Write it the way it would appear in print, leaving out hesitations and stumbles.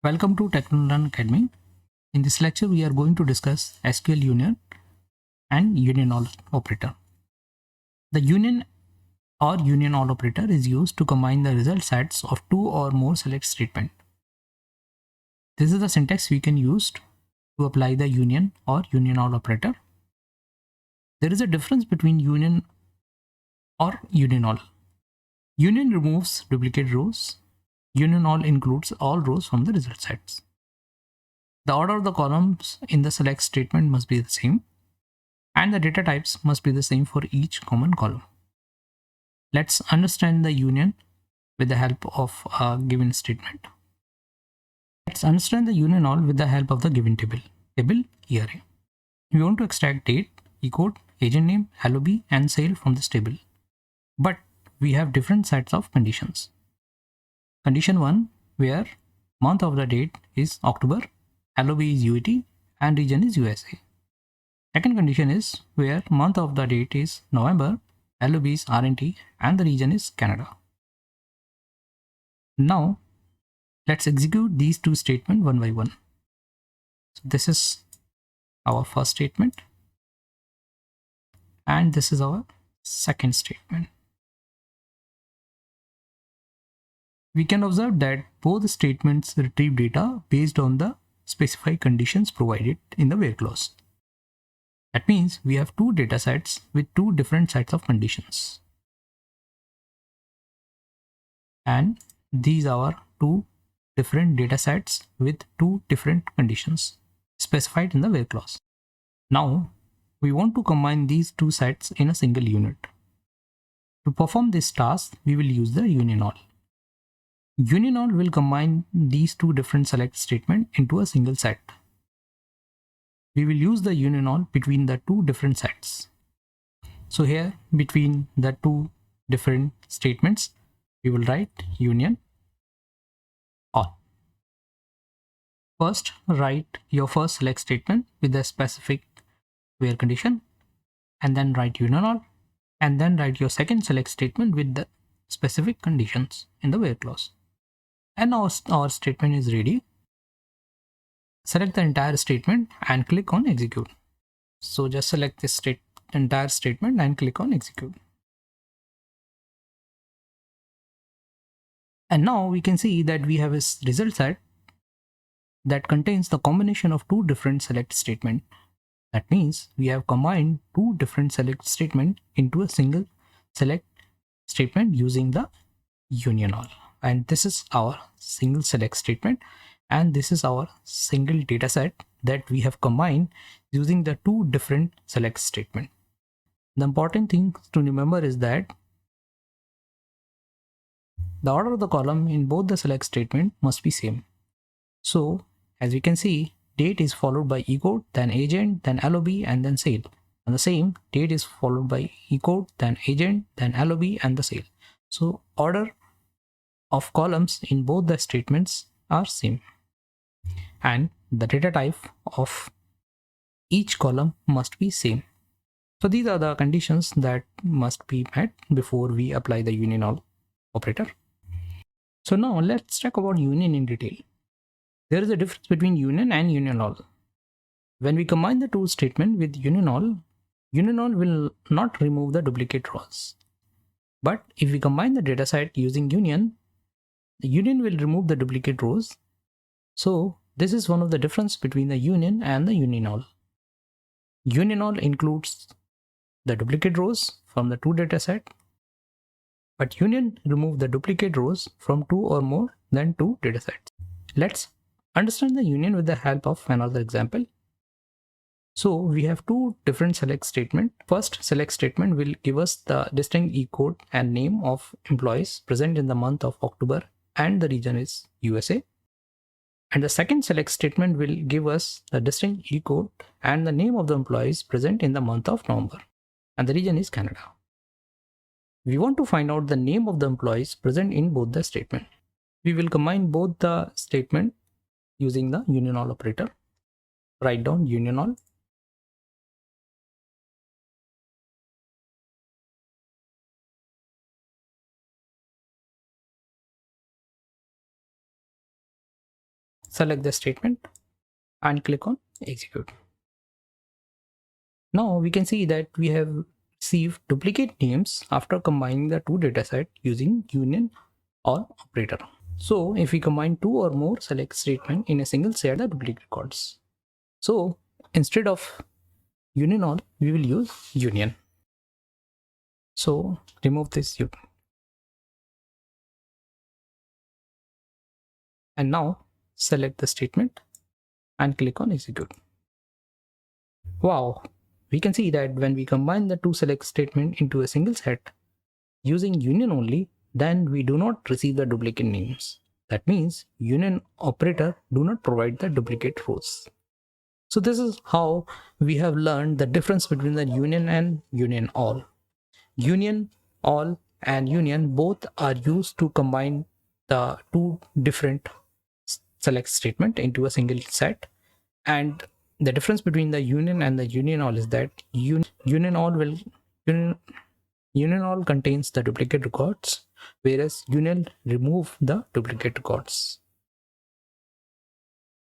Welcome to Technolearn Academy. In this lecture, we are going to discuss SQL Union and Union All operator. The Union or Union All operator is used to combine the result sets of two or more select statement. This is the syntax we can use to apply the Union or Union All operator. There is a difference between Union or Union All. Union removes duplicate rows. Union All includes all rows from the result sets. The order of the columns in the select statement must be the same, and the data types must be the same for each common column. Let's understand the union with the help of a given statement. Let's understand the union all with the help of the given table ERA. We want to extract date, eCode, agent name, LOB, and sale from this table. But we have different sets of conditions. Condition 1, where month of the date is October, LOB is UET, and region is USA. Second condition is where month of the date is November, LOB is RNT, and the region is Canada. Now, let's execute these two statements one by one. So this is our first statement, and this is our second statement. We can observe that both statements retrieve data based on the specified conditions provided in the where clause. That means we have two data sets with two different sets of conditions. And these are two different data sets with two different conditions specified in the where clause. Now, we want to combine these two sets in a single unit. To perform this task, we will use the union all. Union all will combine these two different select statements into a single set. We will use the union all between the two different sets. So here, between the two different statements, we will write union all. First, write your first select statement with the specific where condition, and then write union all, and then write your second select statement with the specific conditions in the where clause. And now our statement is ready. Select the entire statement and click on execute. So just select this entire statement and click on execute. And now we can see that we have a result set that contains the combination of two different select statements. That means we have combined two different select statements into a single select statement using the union all. And this is our single select statement, and this is our single data set that we have combined using the two different select statements. The important thing to remember is that the order of the column in both the select statement must be same. So as we can see, date is followed by eCode, then agent, then LOB, and then sale. And the same, date is followed by eCode, then agent, then LOB, and the sale. So order of columns in both the statements are same, and the data type of each column must be same. So these are the conditions that must be met before we apply the union all operator. So now let's talk about union in detail. There is a difference between union and union all. When we combine the two statements with union all will not remove the duplicate rows. But if we combine the data set using union, the union will remove the duplicate rows. So this is one of the difference between the union and the union all. Union all includes the duplicate rows from the two data set, but union remove the duplicate rows from two or more than two data sets. Let's understand the union with the help of another example. So we have two different select statements. First select statement will give us the distinct eCode and name of employees present in the month of October, and the region is USA. And the second select statement will give us the distinct eCode and the name of the employees present in the month of November, and the region is Canada. We want to find out the name of the employees present in both the statement. We will combine both the statement using the union all operator. Write down union all. select the statement and click on execute. Now we can see that we have received duplicate names after combining the two datasets using union all operator. So if we combine two or more select statement in a single set, the duplicate records. So instead of union all, we will use union. So remove this union. And now select the statement and click on execute. Wow, we can see that when we combine the two select statement into a single set using union only, then we do not receive the duplicate names. That means union operator do not provide the duplicate rows. So this is how we have learned the difference between the union and union all. Union all and union both are used to combine the two different select statement into a single set, and the difference between the union and the union all is that union all contains the duplicate records, whereas union remove the duplicate records.